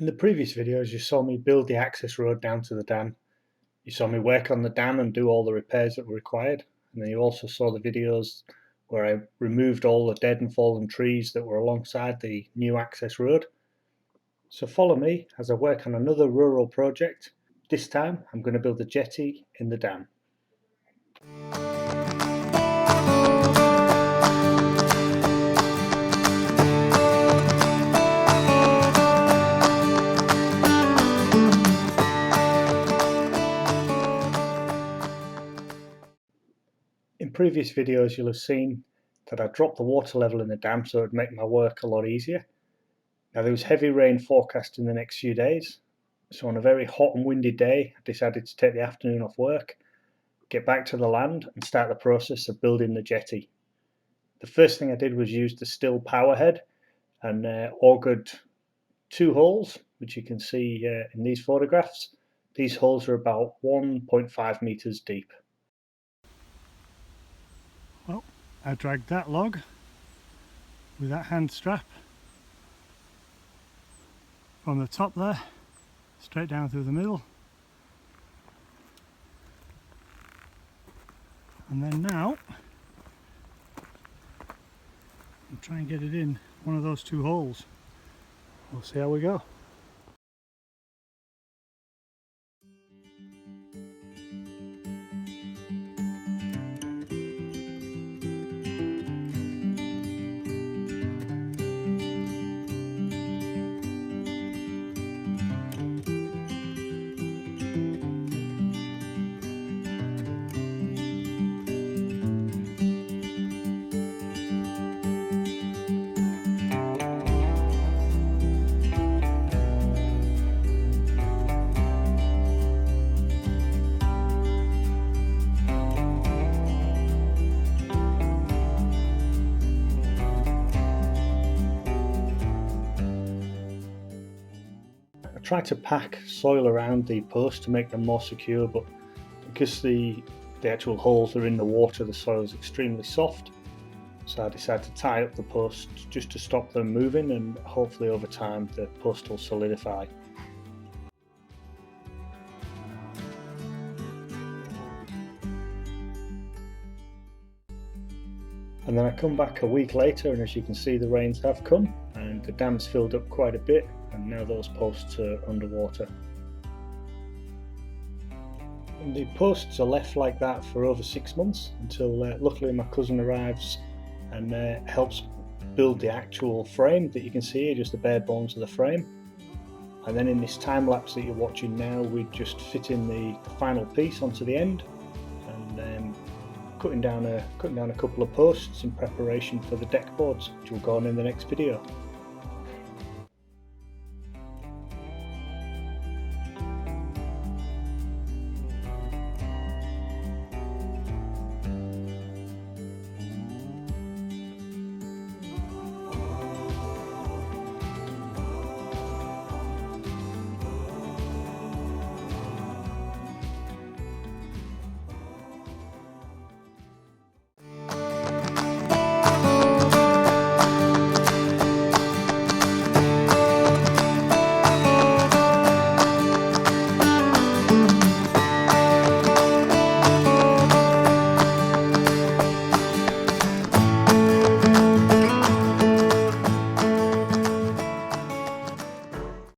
In the previous videos you saw me build the access road down to the dam. You saw me work on the dam and do all the repairs that were required, and then you also saw the videos where I removed all the dead and fallen trees that were alongside the new access road. So follow me as I work on another rural project. This time I'm going to build a jetty in the dam. In previous videos you'll have seen that I dropped the water level in the dam so it would make my work a lot easier. Now there was heavy rain forecast in the next few days, so on a very hot and windy day I decided to take the afternoon off work, get back to the land and start the process of building the jetty. The first thing I did was use the Stihl power head and augured 2 holes, which you can see in these photographs. These holes are about 1.5 meters deep. Well, I dragged that log with that hand strap from the top there straight down through the middle, and then now I'll try and get it in one of those 2 holes. We'll see how we go. I tried to pack soil around the posts to make them more secure, but because the actual holes are in the water, the soil is extremely soft, so I decided to tie up the posts just to stop them moving, and hopefully over time the post will solidify. And then I come back a week later, and as you can see the rains have come and the dam's filled up quite a bit, and now those posts are underwater. And the posts are left like that for over 6 months until luckily my cousin arrives and helps build the actual frame that you can see here, just the bare bones of the frame. And then in this time lapse that you're watching now, we just fit in the final piece onto the end, and cutting down a couple of posts in preparation for the deck boards, which will go on in the next video.